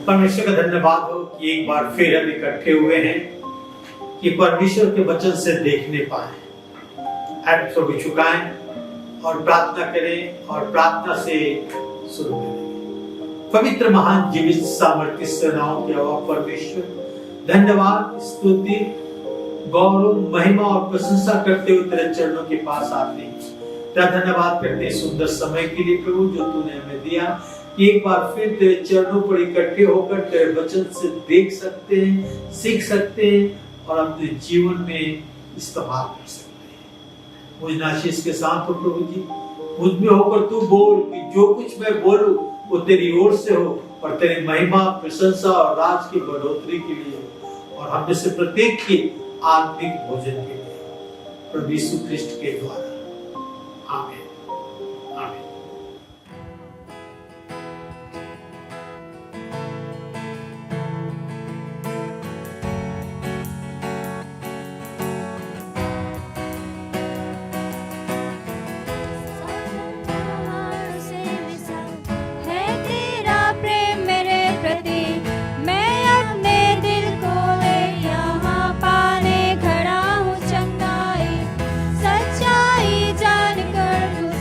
परमेश्वर का धन्यवाद हो कि एक बार फिर हम इकट्ठे हुए हैं कि परमेश्वर के वचन से देखने पाए। हाथ प्रभु झुकाएं और प्रार्थना करें और प्रार्थना से शुरू करें। पवित्र महान जीवित सामर्थ्य सेनाओं के अवा परमेश्वर, धन्यवाद, स्तुति, गौरव, महिमा और प्रशंसा करते हुए तेरे चरणों के पास आते हैं। तेरा धन्यवाद करते हैं सुंदर समय के लिए प्रभु जो तूने हमें दिया। एक बार फिर तेरे चरणों पर इकट्ठे होकर तेरे वचन से देख सकते हैं, सीख सकते हैं और अपने जीवन में इस्तेमाल कर सकते हैं। मुझ आशीष के साथ हो प्रभु जी, मुझ में होकर तू बोल कि जो कुछ मैं बोलूं वो तेरी ओर से हो और तेरी महिमा, प्रशंसा और राज की बढ़ोतरी के लिए हो और हम में से प्रत्येक की आत्मिक भोजन के लिए प्रभु यीशु ख्रिस्ट के द्वारा। आमीन। आमीन। सच्चाई जानकर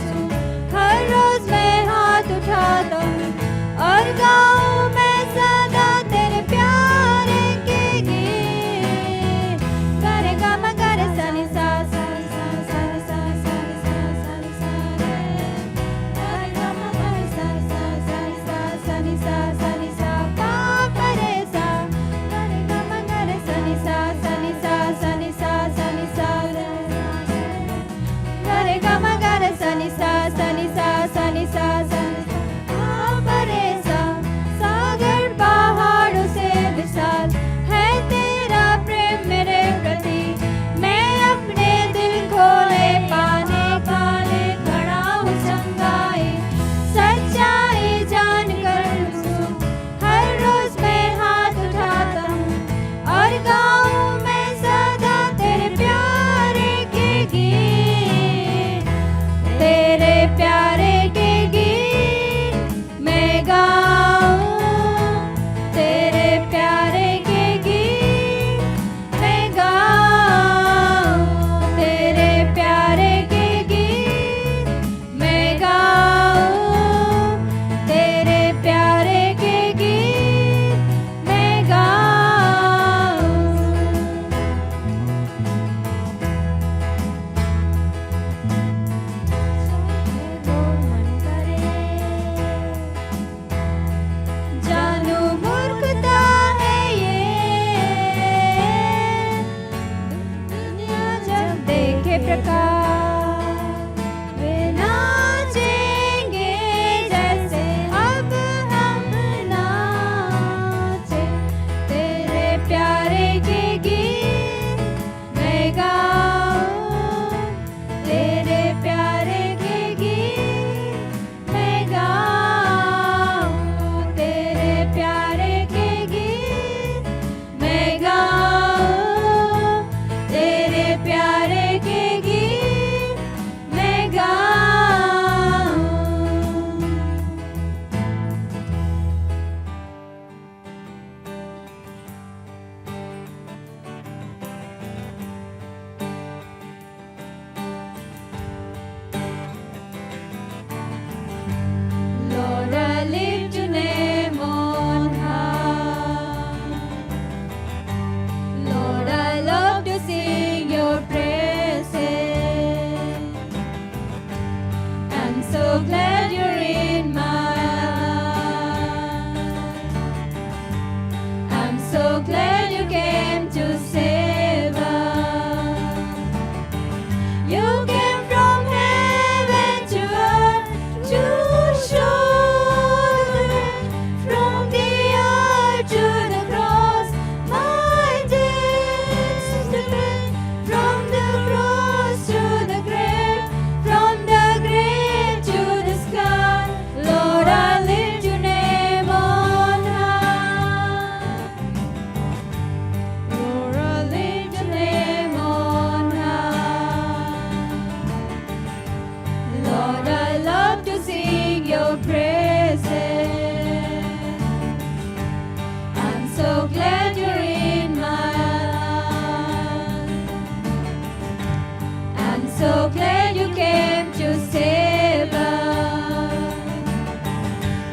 So glad you came to save us.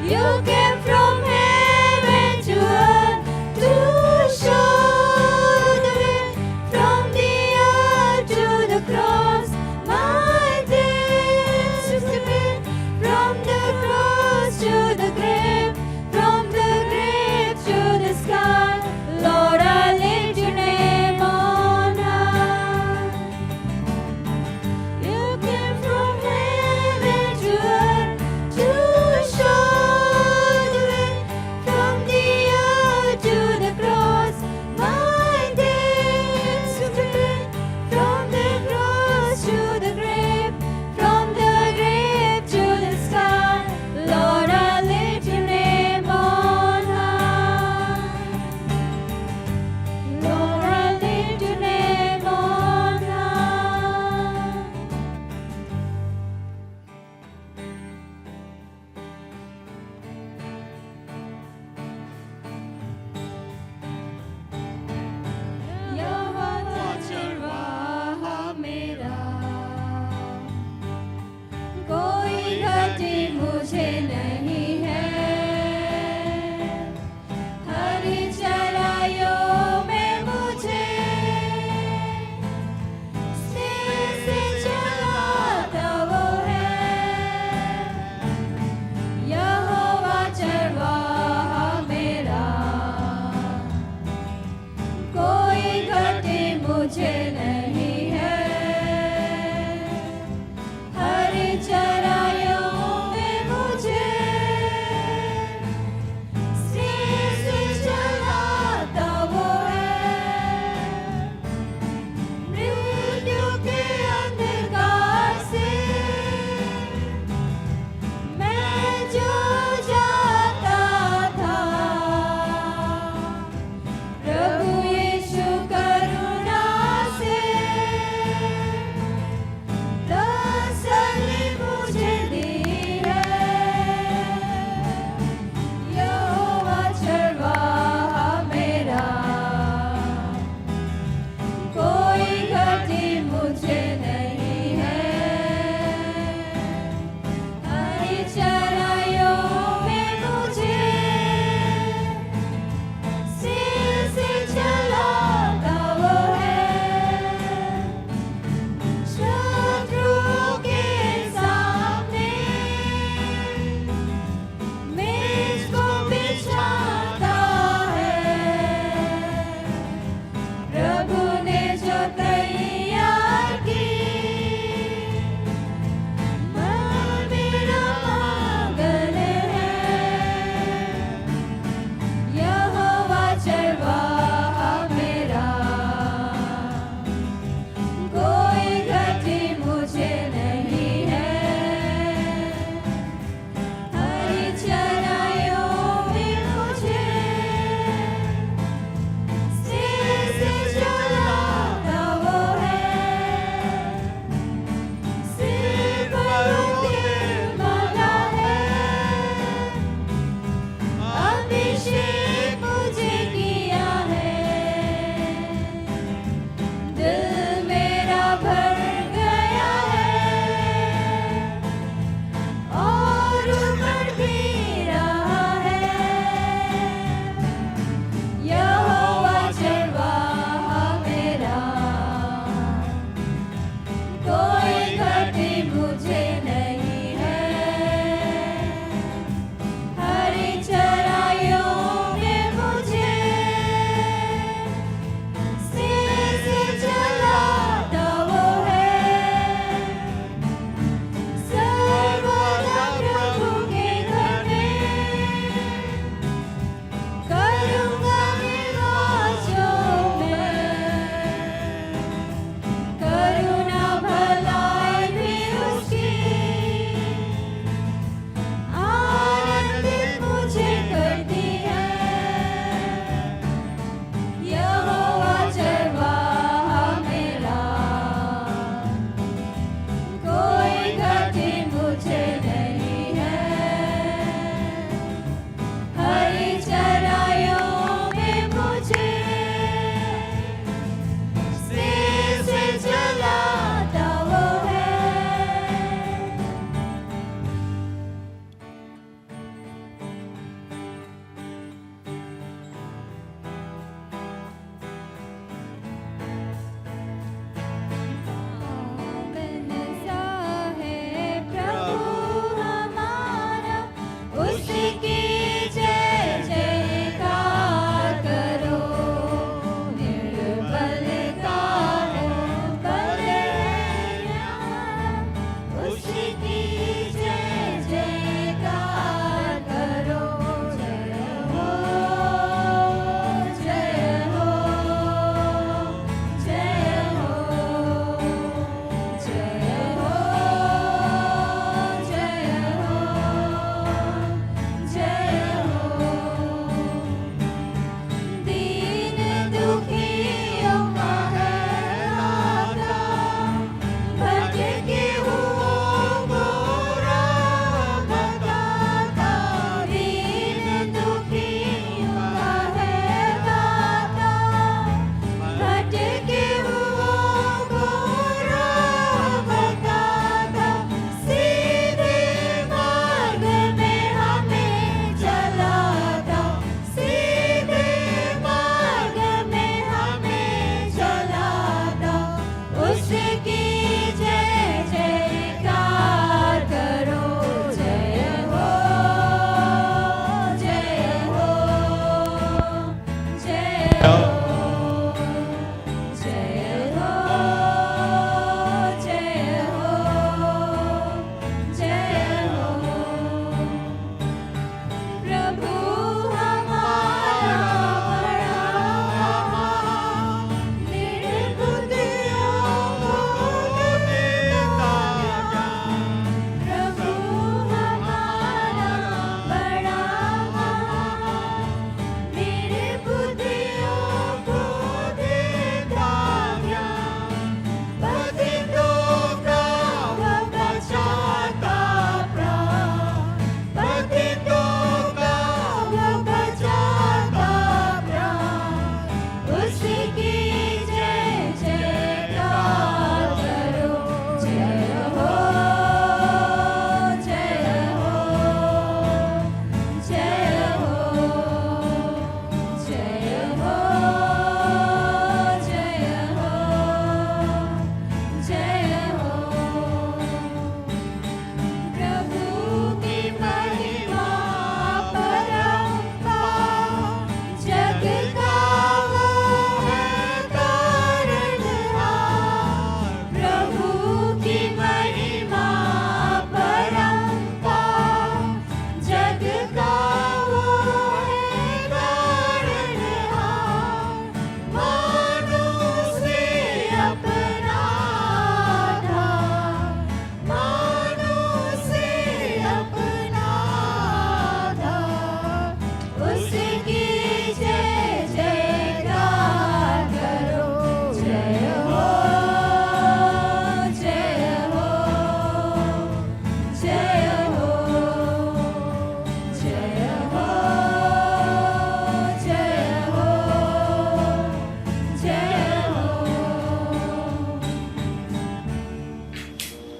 You came from heaven to earth to show the way. From the earth to the cross, my days to spend. From the cross to the grave, from the grave to the sky. Lord, I lift your name on high.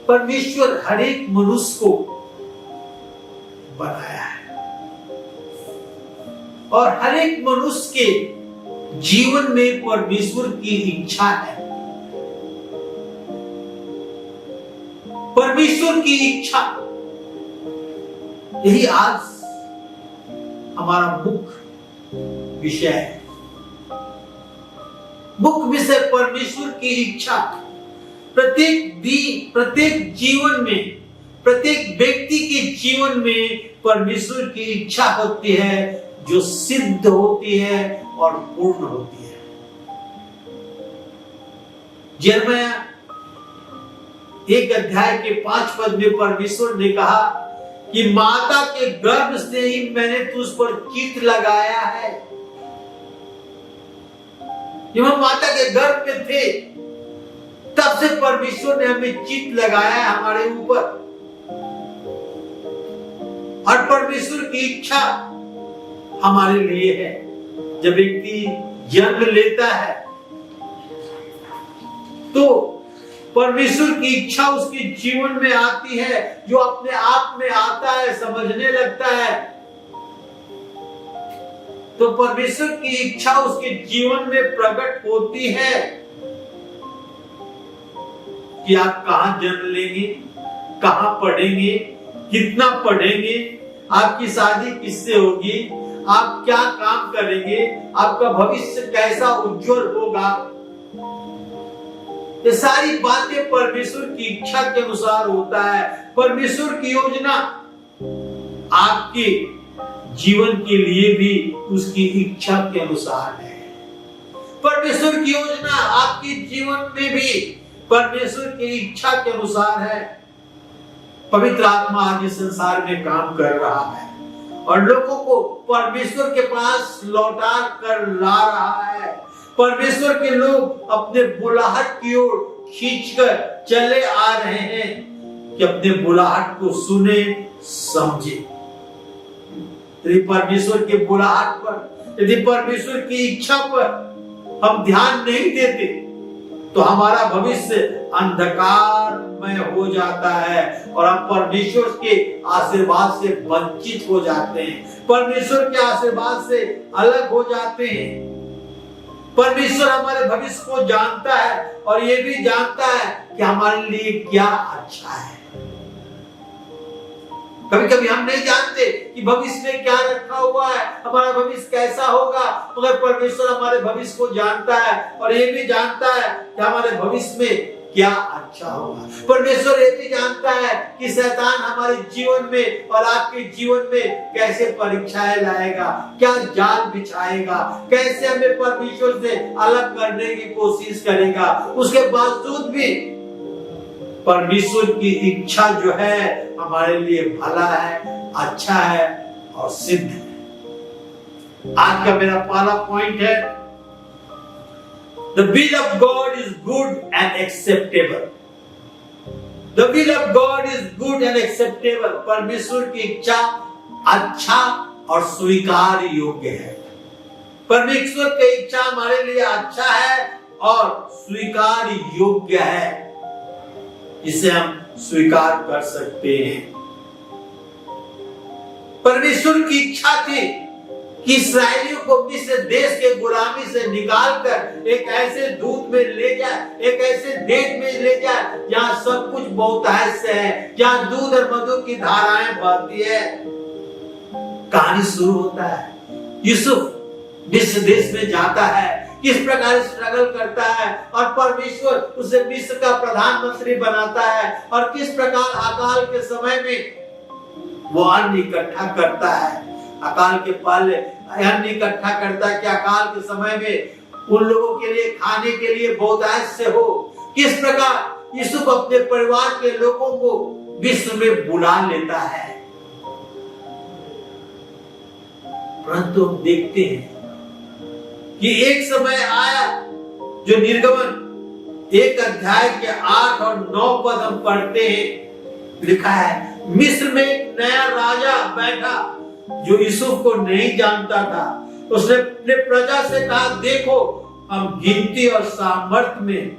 परमेश्वर हर एक मनुष्य को बनाया है और हर एक मनुष्य के जीवन में परमेश्वर की इच्छा है। परमेश्वर की इच्छा, यही आज हमारा मुख्य विषय है। मुख्य विषय परमेश्वर की इच्छा। प्रत्येक जीवन में, प्रत्येक व्यक्ति के जीवन में परमेश्वर की इच्छा होती है जो सिद्ध होती है और पूर्ण होती है। यिर्मयाह 1 अध्याय के 5 पद में परमेश्वर ने कहा कि माता के गर्भ से ही मैंने तुझ पर चित्त लगाया है। जब हम माता के गर्भ में थे तब से परमेश्वर ने हमें चित्त लगाया है हमारे ऊपर। और परमेश्वर की इच्छा हमारे लिए है। जब व्यक्ति जन्म लेता है तो परमेश्वर की इच्छा उसके जीवन में आती है, जो अपने आप में आता है, समझने लगता है। तो परमेश्वर की इच्छा उसके जीवन में प्रकट होती है कि आप कहां जन्म लेंगे, कहां पढ़ेंगे, कितना पढ़ेंगे, आपकी शादी किससे होगी, आप क्या काम करेंगे, आपका भविष्य कैसा उज्जवल होगा। ये सारी बातें परमेश्वर की इच्छा के अनुसार होता है। परमेश्वर की योजना आपके जीवन के लिए भी उसकी इच्छा के अनुसार है। परमेश्वर की योजना आपके जीवन में भी परमेश्वर की इच्छा के अनुसार है। पवित्र आत्मा आज इस संसार में काम कर रहा है और लोगों को परमेश्वर के पास लौटा कर ला रहा है। परमेश्वर के लोग अपने बुलाहट की ओर खींचकर चले आ रहे हैं कि अपने बुलाहट को सुने, समझे। यदि परमेश्वर के बुलाहट पर, यदि परमेश्वर की इच्छा पर हम ध्यान नहीं देते तो हमारा भविष्य अंधकारमय हो जाता है और हम परमेश्वर के आशीर्वाद से वंचित हो जाते हैं, परमेश्वर के आशीर्वाद से अलग हो जाते हैं। परमेश्वर हमारे भविष्य को जानता है और ये भी जानता है कि हमारे लिए क्या अच्छा है। कभी कभी हम नहीं जानते कि भविष्य में क्या रखा हुआ है, हमारा भविष्य कैसा होगा, मगर परमेश्वर हमारे भविष्य को जानता है और ये भी जानता है कि हमारे भविष्य में क्या अच्छा होगा। परमेश्वर ये भी जानता है कि शैतान हमारे जीवन में और आपके जीवन में कैसे परीक्षाएं लाएगा, क्या जाल बिछाएगा, कैसे हमें परमेश्वर से अलग करने की कोशिश करेगा। उसके बावजूद भी परमेश्वर की इच्छा जो है हमारे लिए भला है, अच्छा है और सिद्ध है। आज का मेरा पहला पॉइंट है, The will of God is good and acceptable. The will of God is good and acceptable. परमेश्वर की इच्छा अच्छा और स्वीकार योग्य है। परमेश्वर की इच्छा हमारे लिए अच्छा है और स्वीकार योग्य है, इसे हम स्वीकार कर सकते हैं। परमेश्वर की इच्छा थी कि इस्राएलियों को मिस्र देश के गुलामी से निकालकर एक ऐसे दूत में ले जाए, एक ऐसे देश में ले जाए जहां सब कुछ बहुतायत से है, जहां दूध और मधु की धाराएं बहती है। कहानी शुरू होता है, यूसुफ मिस्र देश में जाता है, किस प्रकार स्ट्रगल करता है और परमेश्वर उसे मिस्र का प्रधानमंत्री बनाता है और किस प्रकार अकाल के समय में वो अन्न इकट्ठा करता है। अकाल के पहले अन्न इकट्ठा करता है कि अकाल के समय में उन लोगों के लिए खाने के लिए बहुतायत से हो। किस प्रकार यूसुफ अपने परिवार के लोगों को मिस्र में बुला लेता है। परंतु हम देखते हैं कि एक समय आया जो निर्गमन 1 अध्याय के 8 और 9 पद हम पढ़ते हैं, लिखा है, मिस्र में एक नया राजा बैठा जो यूसुफ को नहीं जानता था। उसने अपने प्रजा से कहा, देखो हम गिनती और सामर्थ्य में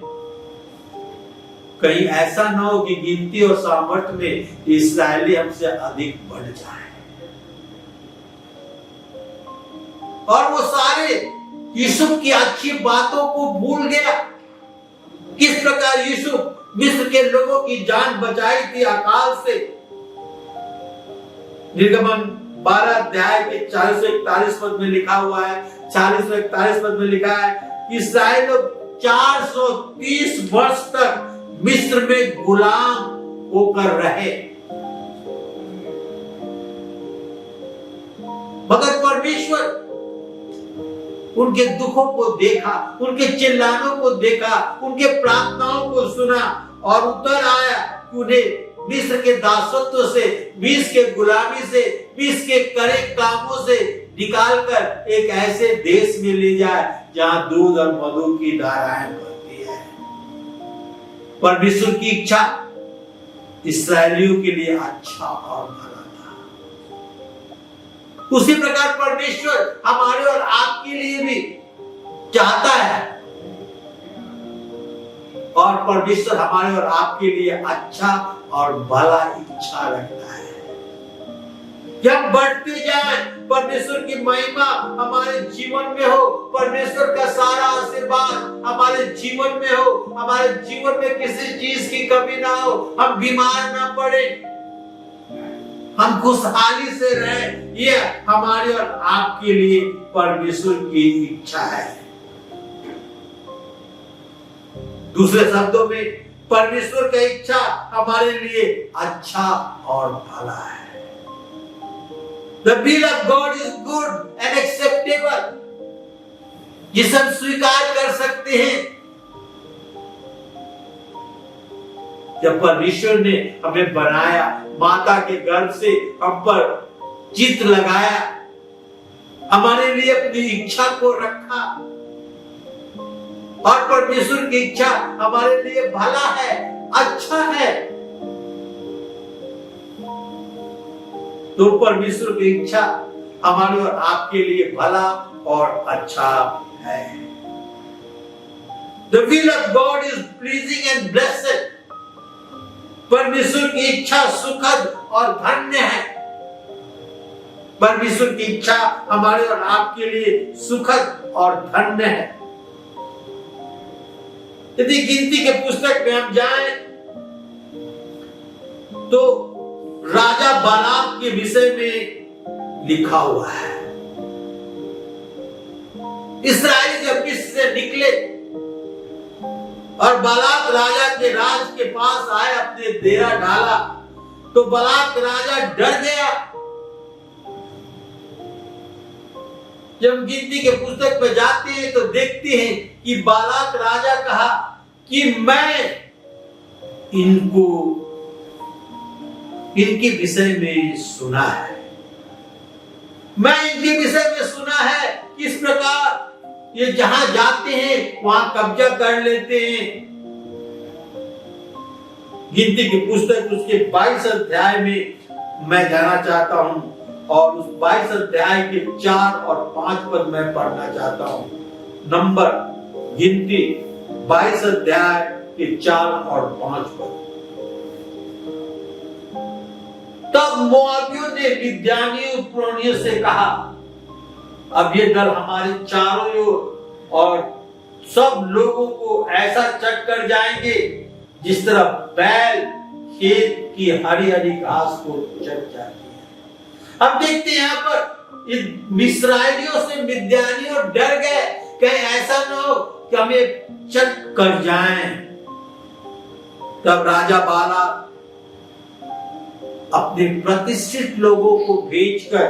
कहीं ऐसा ना हो कि गिनती और सामर्थ्य में इस्राएली हमसे अधिक बढ़ जाए। और वो सारे यूसुफ की अच्छी बातों को भूल गया। किस प्रकार यूसुफ मिस्र के लोगों की जान बचाई थी अकाल से। निर्गमन 12 अध्याय के 40 से 41 पद में लिखा हुआ है, 40 से 41 पद में लिखा है, इस्राएल लोग 430 वर्ष तक मिस्र में गुलाम होकर रहे, मगर परमेश्वर उनके दुखों को देखा, उनके चिल्लानों को देखा, उनके प्रार्थनाओं को सुना और उत्तर आया कि उन्हें मिस्र के दासत्व से, मिस्र के गुलामी से, मिस्र के कड़े कामों से निकालकर एक ऐसे देश में ले जाए जहां दूध और मधु की धाराएं बहती है। परमेश्वर की इच्छा इस्राएलियों के लिए अच्छा और भला था। उसी प्रकार परमेश्वर हमारे और आपके लिए भी चाहता है, और परमेश्वर हमारे और आपके लिए अच्छा और भला इच्छा रखता है कि हम बढ़ते जाएं, परमेश्वर की महिमा हमारे जीवन में हो, परमेश्वर का सारा आशीर्वाद हमारे जीवन में हो, हमारे जीवन में किसी चीज की कमी ना हो, हम बीमार ना पड़े, हम खुशहाली से रहें। ये हमारे और आपके लिए परमेश्वर की इच्छा है। दूसरे शब्दों में परमेश्वर की इच्छा हमारे लिए अच्छा और भला है। The will of God is good and acceptable. जिसे हम स्वीकार कर सकते हैं। जब परमेश्वर ने हमें बनाया, माता के गर्भ से हम पर चित्र लगाया, हमारे लिए अपनी इच्छा को रखा, और परमेश्वर की इच्छा हमारे लिए भला है, अच्छा है, तो परमेश्वर की इच्छा हमारे और आपके लिए भला और अच्छा है। The will of God is pleasing and blessed. परमेश्वर की इच्छा सुखद और धन्य है। परमेश्वर की इच्छा हमारे और आपके लिए सुखद और धन्य है। यदि गिनती के पुस्तक में हम जाएं तो राजा बालाक के विषय में लिखा हुआ है। इस्राएली जब मिस्र से निकले और बालाक राजा के राज के पास आए, अपने डेरा डाला, तो बालाक राजा डर गया। जब गिनती के पुस्तक में जाते हैं तो देखते हैं कि बालाक राजा कहा कि मैं इनके विषय में सुना है, मैं इनके विषय में सुना है, किस प्रकार ये जहां जाते हैं वहां कब्जा कर लेते हैं। गिनती की पुस्तक उसके 22 अध्याय में मैं जाना चाहता हूं, और उस 22 अध्याय के 4 और 5 पद मैं पढ़ना चाहता हूं। नंबर गिनती 22 अध्याय के 4 और 5 पद। तब मोआबियों ने मिद्यानियों पुरनियों से कहा, अब ये दल हमारे चारों ओर और सब लोगों को ऐसा चक्कर जाएंगे जिस तरह बैल खेत की हरी हरी घास को चट जाती है। अब देखते हैं यहाँ पर इन इस्राएलियों से मिद्यानियों डर गए, कहीं ऐसा ना हो कि हमें चट कर जाएं। तब राजा बालाक अपने प्रतिष्ठित लोगों को भेजकर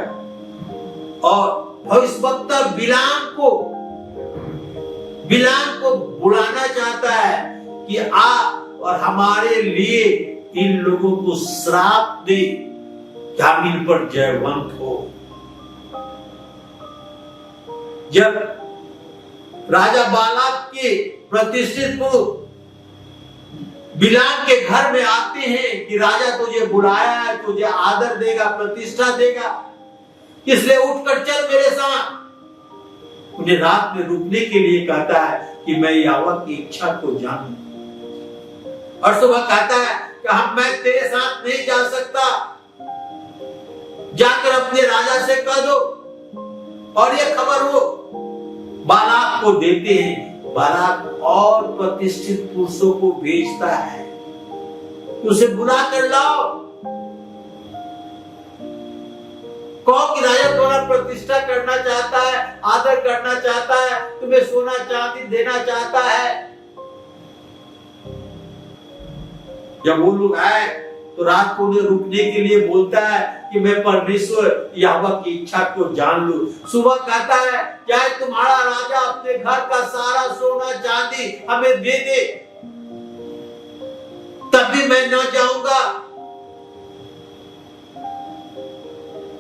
और भविष्यवक्ता बिलाम को बुलाना चाहता है कि आ और हमारे लिए इन लोगों को श्राप दे, हम इन पर जयवंत हो। जब राजा बालाक के प्रतिष्ठित को बिलाम के घर में आते हैं कि राजा तुझे बुलाया है, तुझे आदर देगा, प्रतिष्ठा देगा, इसलिए उठकर चल मेरे साथ। उन्हें रात में रुकने के लिए कहता है कि मैं यहोवा की इच्छा को जानूं और सुबह कहता है कि मैं तेरे साथ नहीं जा सकता, जाकर अपने राजा से कह दो। और ये खबर वो बालाक को देते हैं। बालाक और प्रतिष्ठित पुरुषों को भेजता है, उसे बुला कर लाओ, कहो कि राजा तुम्हारा प्रतिष्ठा करना चाहता है, आदर करना चाहता है, तुम्हें सोना चांदी देना चाहता है। जब वो लोग आए तो रात को उन्हें रुकने के लिए बोलता है कि मैं परमेश्वर यहोवा की इच्छा को जान लूं। सुबह कहता है चाहे तुम्हारा राजा अपने घर का सारा सोना चांदी हमें दे दे, तब भी मैं न जाऊंगा।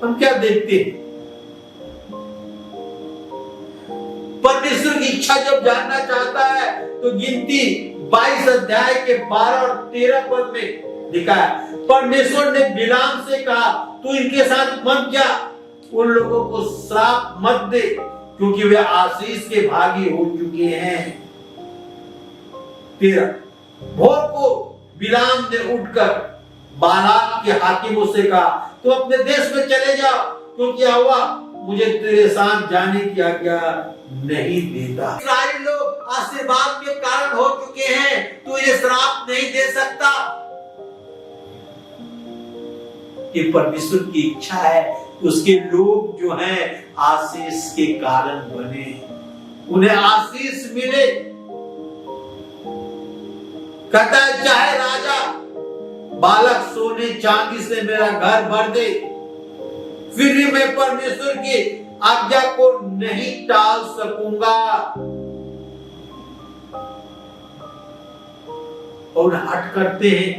हम क्या देखते हैं? परमेश्वर की इच्छा जब जानना चाहता है तो गिनती 22 अध्याय के 12 और 13 पद में लिखा है, परमेश्वर ने बिलाम से कहा तू इनके साथ मत जा, उन लोगों को श्राप मत दे क्योंकि वे आशीष के भागी हो चुके हैं। 13 भोर को बिलाम ने उठकर बालाक के हाकिमों से कहा तू अपने देश में चले जाओ क्योंकि यहोवा मुझे तेरे साथ जाने की आज्ञा नहीं देता। इस्राएली लोग आशीर्वाद के कारण हो चुके हैं, तू ये श्राप नहीं दे सकता। कि परमेश्वर की इच्छा है उसके लोग जो हैं आशीष के कारण बने, उन्हें आशीष मिले। कहता है चाहे राजा बालक सोने चांदी से मेरा घर भर दे, फिर भी मैं परमेश्वर की आज्ञा को नहीं टाल सकूंगा। और हट करते हैं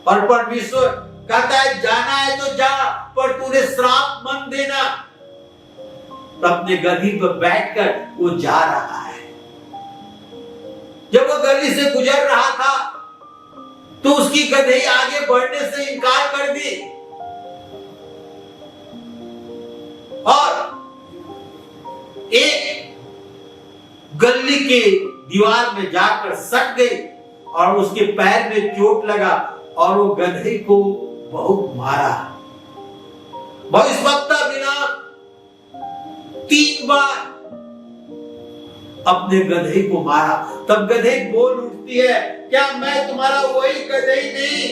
और परमेश्वर कहता है जाना है तो जा, पर तूने श्राप मत देना। तो अपने गधी पर बैठकर वो जा रहा है। जब वो गली से गुजर रहा था तो उसकी गधी आगे बढ़ने से इनकार कर दी और एक गली के दीवार में जाकर सट गई और उसके पैर में चोट लगा और वो गधे को बहुत मारा। भविष्यवक्ता बिलाम 3 बार अपने गधे को मारा। तब गधे बोल उठती है क्या मैं तुम्हारा वही गधे नहीं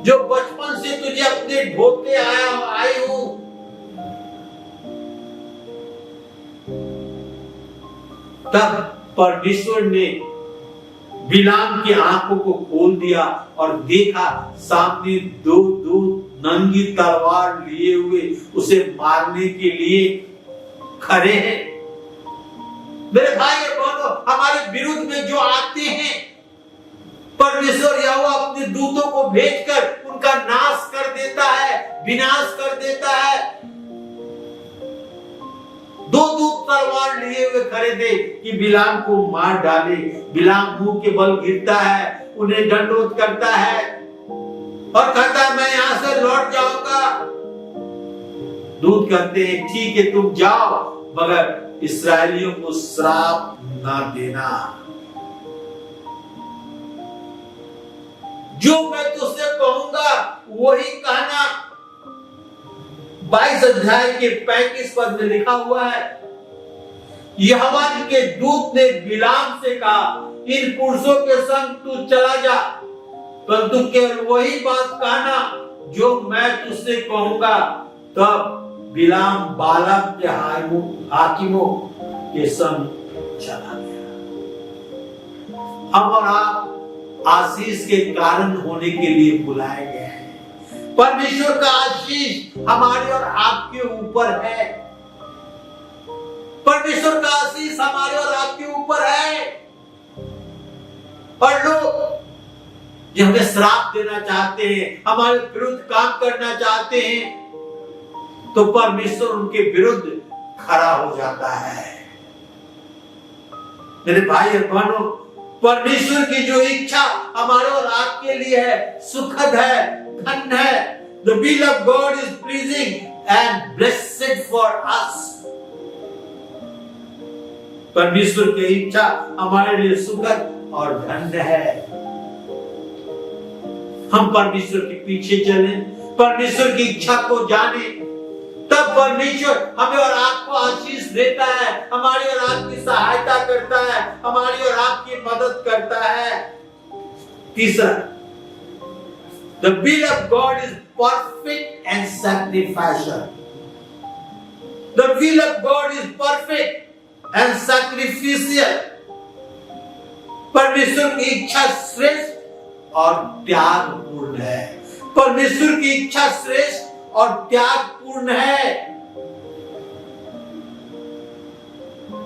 जो बचपन से तुझे अपने ढोते आई हूं? तब परमेश्वर ने बिलाम की आंखों को खोल दिया और देखा सामने 2 नंगी तलवार लिए हुए उसे मारने के लिए खड़े हैं। मेरे भाई और बहनों, हमारे विरुद्ध में जो आते हैं परमेश्वर यहोवा अपने दूतों को भेजकर उनका नाश कर देता है, विनाश कर देता है। 2 दूत तलवार लिए हुए खड़े थे कि बिलाम को मार डाले। बिलाम मुंह के बल गिरता है, उन्हें दंडोत करता है और कहता है मैं यहां से लौट जाऊंगा। दूत कहते हैं ठीक है तुम जाओ, मगर इस्राएलियों को श्राप ना देना। जो मैं तुझसे कहूंगा वही कहना। 22 अध्याय के 35 पद में लिखा हुआ है, यहोवा के दूत ने बिलाम से कहा इन पुरुषों के संग तू चला जा, परंतु केवल वही बात कहना जो मैं तुझसे कहूंगा। तब बिलाम बालक के हाकिमों के संग चला गया। हम और आप आशीष के कारण होने के लिए बुलाए गए हैं। परमेश्वर का आशीष हमारे और आपके ऊपर है। परमेश्वर का आशीष हमारे और आपके ऊपर है। और लोग जो हमें श्राप देना चाहते हैं, हमारे विरुद्ध काम करना चाहते हैं, तो परमेश्वर उनके विरुद्ध खड़ा हो जाता है। मेरे भाई और बहनों, परमेश्वर की जो इच्छा हमारे और आपके लिए है सुखद है, धन्य है। The will of God is pleasing and blessed for us. परमेश्वर की इच्छा हमारे लिए सुखद और धन्य है। हम परमेश्वर के पीछे चलें, परमेश्वर की इच्छा को जाने, तब परमेश्वर हमें और आपको आशीष देता है, हमारी और आपकी सहायता करता है, हमारी और आपकी मदद करता है। तीसरा, the will of God is perfect and sacrificial. The will of God is perfect and sacrificial. परमेश्वर की इच्छा श्रेष्ठ और त्यागपूर्ण है। परमेश्वर की इच्छा श्रेष्ठ और त्यागपूर्ण है।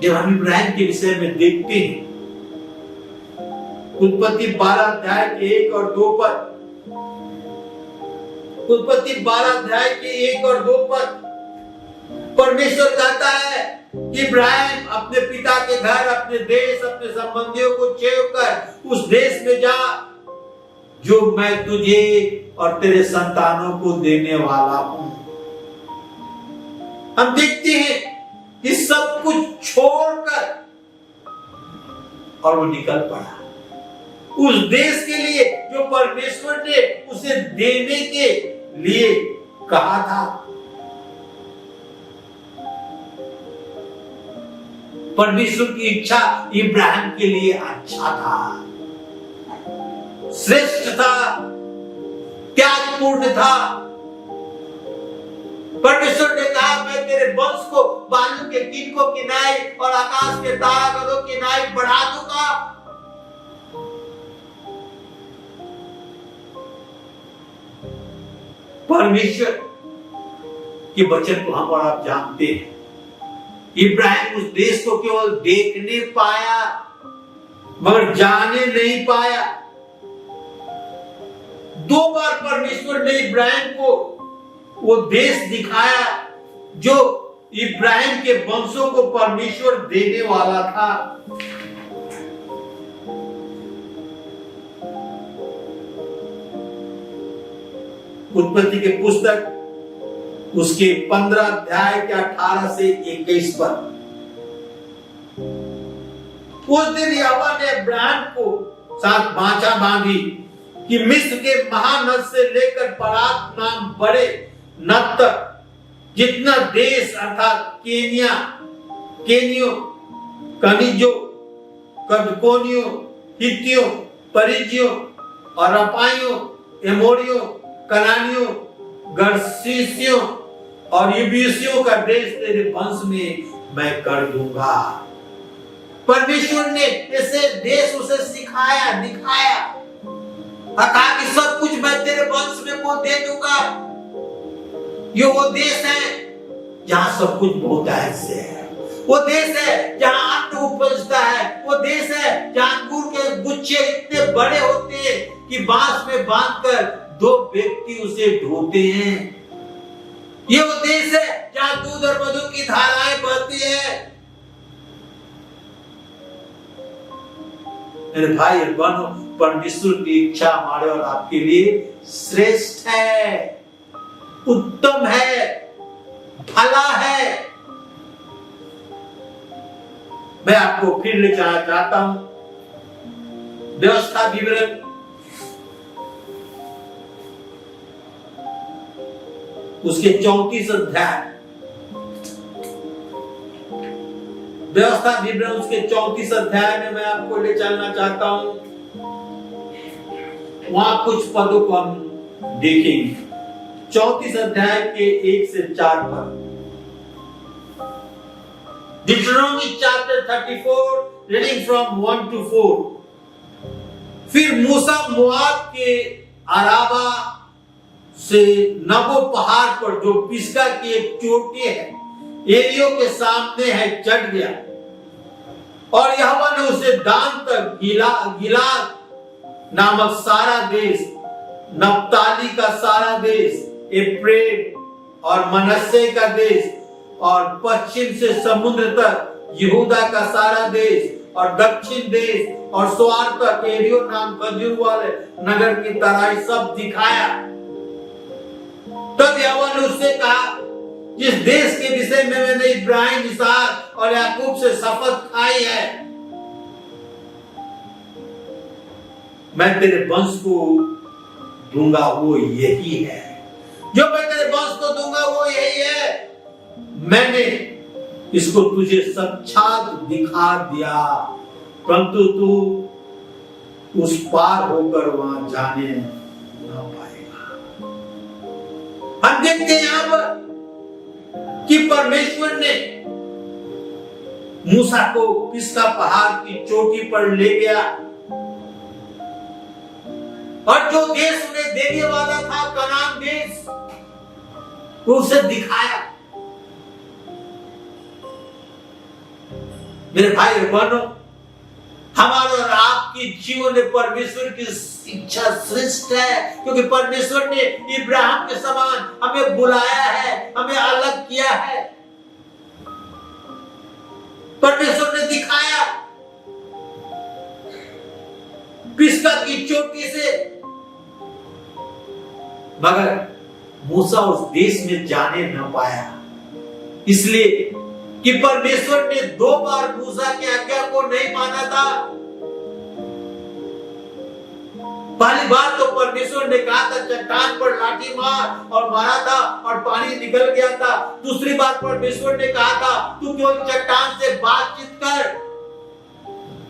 जब हम इब्राहिम के विषय में देखते हैं, उत्पत्ति 12 अध्याय के 1 और 2 पद, उत्पत्ति 12 अध्याय के 1 और 2 पद, परमेश्वर कहता है कि इब्राहिम अपने पिता के घर, अपने देश, अपने संबंधियों को छोड़कर उस देश में जा जो मैं तुझे और तेरे संतानों को देने वाला हूं। हम देखते हैं कि सब कुछ छोड़कर और वो निकल पड़ा उस देश के लिए जो परमेश्वर ने उसे देने के लिए कहा था। परमेश्वर की इच्छा इब्राहिम के लिए अच्छा था, श्रेष्ठ था, त्यागपूर्ण था। परमेश्वर ने कहा, मैं तेरे वंश को बालू के किनको की नाई और आकाश के तारागणों की नाई बढ़ा दूंगा। परमेश्वर के वचन को हम और आप जानते हैं। इब्राहिम उस देश को केवल देखने पाया मगर जाने नहीं पाया। 2 बार परमेश्वर ने इब्राहिम को वो देश दिखाया जो इब्राहिम के वंशों को परमेश्वर देने वाला था। उत्पत्ति के पुस्तक उसके 15 अध्याय के 18 से 21 पर, उस दिन यहोवा ने इब्राहिम को साथ बाचा बांधी कि मिस्र के महानद से लेकर परात नाम बड़े नद तक जितना देश अर्थात केनिया, केनियों, कनिजों, कदकोनियों, हित्तियों, परिजियों और अपाइयों, एमोरियों, कनानियों, गर्शीसियों और यबूसियों का देश तेरे वंश में मैं कर दूंगा। परमेश्वर ने ऐसे देश उसे सिखाया, दिखाया, कहा कि सब कुछ मैं तेरे वंश में को दे दूंगा। ये वो देश है जहां सब कुछ बहुतायत से है, वो देश है जहां अन्न उपजता है, वो देश है जहां अंगूर के गुच्छे इतने बड़े होते हैं कि बांस में बांधकर 2 व्यक्ति उसे ढोते हैं। ये वो देश है जहां दूध और मधु की धाराएं बहती है। मेरे भाई और बहनों, परमेश्वर की इच्छा हमारे और आपके लिए श्रेष्ठ है, उत्तम है, भला है। मैं आपको फिर ले जाना चाहता हूं व्यवस्था विवरण उसके 34 अध्याय, व्यवस्था विवरण उसके 34 अध्याय में मैं आपको ले चलना चाहता हूं। वहां कुछ पदों को हम देखेंगे। 34 अध्याय के 1 से 4 पद। Deuteronomy chapter 34 reading from 1 to 4। फिर मूसा मोआब के अराबा से नबो पहाड़ पर जो पिस्गा की एक चोटी है, एरियो के सामने है, चढ़ गया और यहोवा ने उसे दान तक गिलाद नामक सारा देश, नप्ताली का सारा देश, एफ्रेम और मनस्से का देश और पश्चिम से समुद्र तक यहूदा का सारा देश और दक्षिण देश और स्वार तक एरियो नाम खजूर वाले नगर की तराई सब दिखाया। तब यहोवा ने उससे कहा, जिस देश के विषय में मैंने इब्राहिम, इसहाक और याकूब से शपथ खाई है, मैं तेरे वंश को दूंगा वो यही है, जो मैं तेरे वंश को दूंगा वो यही है। मैंने इसको तुझे साक्षात दिखा दिया, परंतु तू उस पार होकर वहां जाने ना पाएगा। हम देखते हैं यहां पर कि परमेश्वर ने मूसा को पिसगा पहाड़ की चोटी पर ले गया और जो देश उन्हें देने वाला था, कनान देश, उसे दिखाया। मेरे भाई और बहनों, हमारे और आपकी जीवन में परमेश्वर की इच्छा श्रेष्ठ है, क्योंकि परमेश्वर ने इब्राहिम के समान हमें बुलाया है, हमें अलग किया है। परमेश्वर ने दिखाया पिसगा की चोटी से, मगर मूसा उस देश में जाने न पाया, इसलिए कि परमेश्वर ने 2 बार मूसा की आज्ञा को नहीं माना था। पहली बार तो परमेश्वर ने कहा था चट्टान पर लाठी मार, और मारा था और पानी निकल गया था। दूसरी बार परमेश्वर ने कहा था तू केवल चट्टान से बातचीत कर,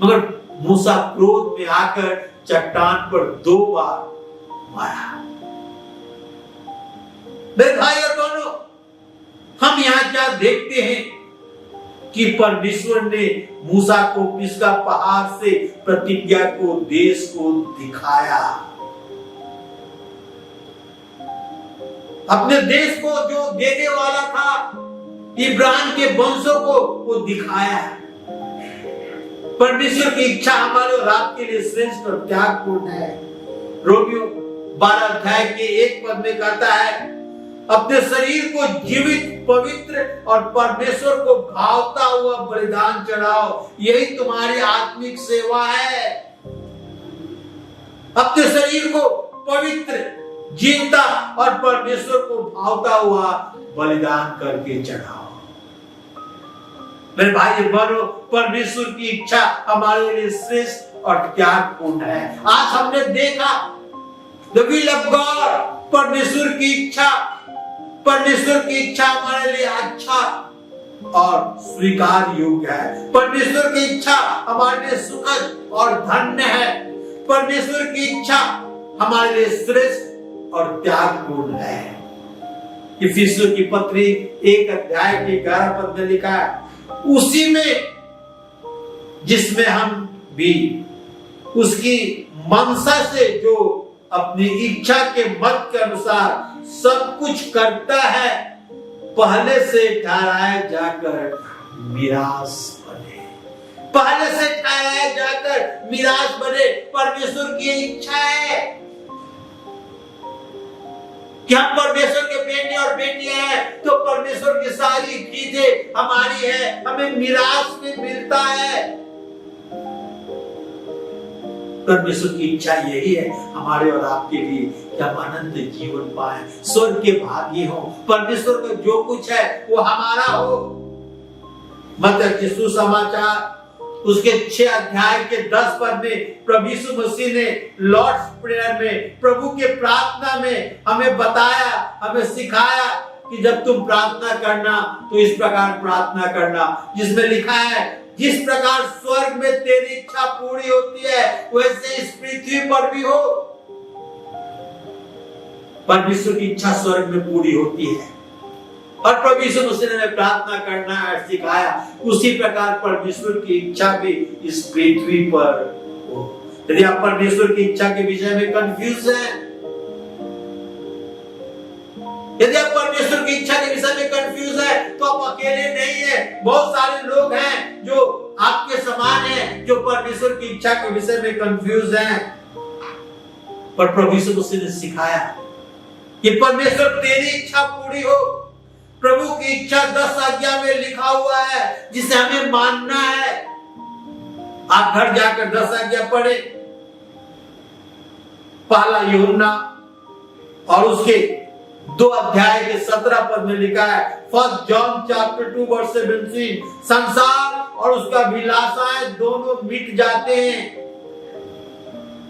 मगर मूसा क्रोध में आकर चट्टान पर 2 बार मारा। मेरे भाई और बहनों, हम यहां क्या देखते हैं कि परमेश्वर ने मूसा को पिसगा पहाड़ से प्रतिज्ञा को, देश को दिखाया। अपने देश को जो देने वाला था इब्राहिम के वंशों को, वो दिखाया। परमेश्वर की इच्छा हमारे और आपके लिए श्रेष्ठ और त्यागपूर्ण है। रोमियो 12 अध्याय के 1 पद में कहता है, अपने शरीर को जीवित, पवित्र और परमेश्वर को भावता हुआ बलिदान चढ़ाओ, यही तुम्हारी आत्मिक सेवा है। अपने शरीर को पवित्र, जीवता और परमेश्वर को भावता हुआ बलिदान करके चढ़ाओ। मेरे भाई बहनों, परमेश्वर की इच्छा हमारे लिए श्रेष्ठ और त्यागपूर्ण है। आज हमने देखा द विल ऑफ गॉड, परमेश्वर की इच्छा हमारे लिए अच्छा और स्वीकार योग्य है। परमेश्वर की इच्छा हमारे लिए सुखद और धन्य है। परमेश्वर की इच्छा हमारे लिए श्रेष्ठ और त्यागपूर्ण है। इफिसियों की पत्री 1 अध्याय के 11 पद में लिखा है, उसी में जिसमें हम भी उसकी मनसा से जो अपनी इच्छा के मत के अनुसार सब कुछ करता है, पहले से ठहराए जाकर मिरास बने। पहले से ठहराए जाकर मिरास बने। परमेश्वर की इच्छा है कि हम परमेश्वर के बेटे और बेटियां हैं, तो परमेश्वर की सारी चीजें हमारी है, हमें मिरास में मिलता है। परमेश्वर की इच्छा यही है हमारे और आपके लिए कि हम अनंत जीवन पाएं, स्वर्ग के भागी हो, परमेश्वर का जो कुछ है वो हमारा हो। मत्ती सुसमाचार उसके 6 अध्याय के 10 पद में प्रभु यीशु मसीह ने लॉर्ड्स प्रेयर में, प्रभु के प्रार्थना में हमें बताया, हमें सिखाया कि जब तुम प्रार्थना करना तो इस प्रकार प्रार्थना करना, जिसमें लिखा है जिस प्रकार स्वर्ग में तेरी इच्छा पूरी होती है वैसे इस पृथ्वी पर भी हो। परमेश्वर की इच्छा स्वर्ग में पूरी होती है और प्रभु यीशु मसीह ने प्रार्थना करना है सिखाया, उसी प्रकार परमेश्वर की इच्छा भी इस पृथ्वी पर हो। यदि आप परमेश्वर की इच्छा के विषय में कंफ्यूज हैं, यदि आप परमेश्वर की इच्छा के विषय में कंफ्यूज है, तो आप अकेले नहीं है। बहुत सारे लोग हैं जो आपके समान हैं, जो परमेश्वर की इच्छा के विषय में कंफ्यूज हैं। पर प्रभु यीशु मसीह ने सिखाया कि परमेश्वर तेरी इच्छा पूरी हो। प्रभु की इच्छा 10 आज्ञा में लिखा हुआ है, जिसे हमें मानना है। आप घर जाकर 10 आज्ञा पढ़े। पहला यूहन्ना और उसके 2 अध्याय के 17 पद में लिखा है, 1 जॉन चैप्टर 2 वर्स 17, संसार और उसका अभिलाषाएं दोनों मिट जाते हैं,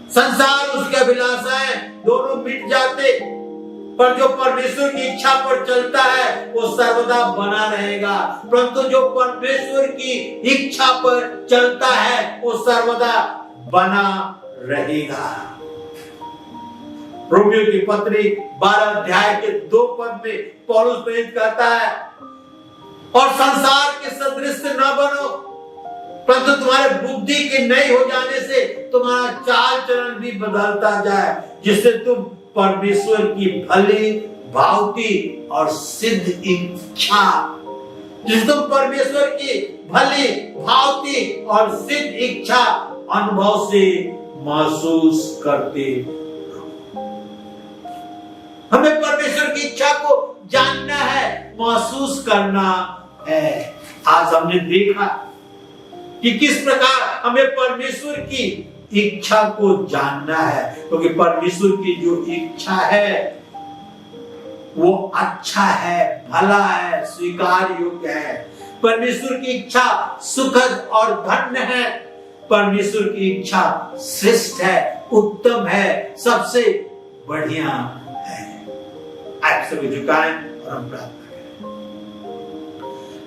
संसार उसके अभिलाषाएं दोनों मिट जाते, पर जो परमेश्वर की इच्छा पर चलता है वो सर्वदा बना रहेगा। परंतु जो परमेश्वर की इच्छा पर चलता है वो सर्वदा बना रहेगा। रोमियो की पत्री 12 अध्याय के 2 पद में पौलुस प्रेरित कहता है, और संसार के सदृश न बनो, परंतु तुम्हारे बुद्धि के नए हो जाने से तुम्हारा चाल चलन भी बदलता जाए, जिससे तुम परमेश्वर की भली भावती और सिद्ध इच्छा, जिससे तुम परमेश्वर की भली भावती और सिद्ध इच्छा अनुभव से महसूस करते। हमें परमेश्वर की इच्छा को जानना है, महसूस करना है। आज हमने देखा कि किस प्रकार हमें परमेश्वर की इच्छा को जानना है, क्योंकि परमेश्वर की जो इच्छा है वो अच्छा है, भला है, स्वीकार योग्य है। परमेश्वर की इच्छा सुखद और धन्य है। परमेश्वर की इच्छा श्रेष्ठ है, उत्तम है, सबसे बढ़िया है। आप सभी झुकाएं और हम प्रार्थना करें।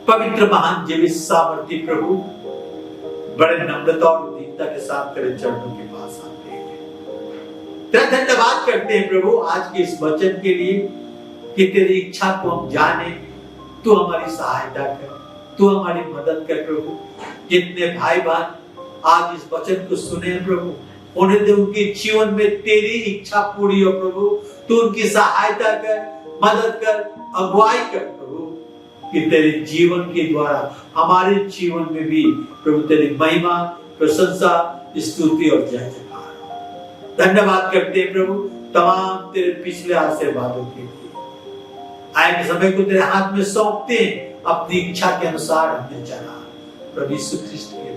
पवित्र महान जीवित सामर्थी प्रभु, बड़े नम्रता और दीनता के साथ तेरे चरणों के पास आते हैं। तेरा धन्यवाद करते हैं प्रभु आज के इस वचन के लिए कि तेरी इच्छा को हम जाने। तू हमारी सहायता कर, तू हमारी मदद कर प्रभु। जितने भाई बहन आज इस वचन को सुने प्रभु, उन्हें दे उनके जीवन में तेरी इच्छा पूरी हो प्रभु। तू उनकी सहायता कर, मदद कर, अगुवाई कर प्रभु, कि तेरे जीवन के द्वारा हमारे जीवन में भी प्रभु तेरी महिमा, प्रशंसा, स्तुति और जय जयकार हो। धन्यवाद करते हैं प्रभु तमाम तेरे पिछले आशीर्वादों के लिए। आए समय को तेरे हाथ में सौंपते हैं, अपनी इच्छा के अनुसार हमने चला। प्रभु यीशु ख्रिस्ट के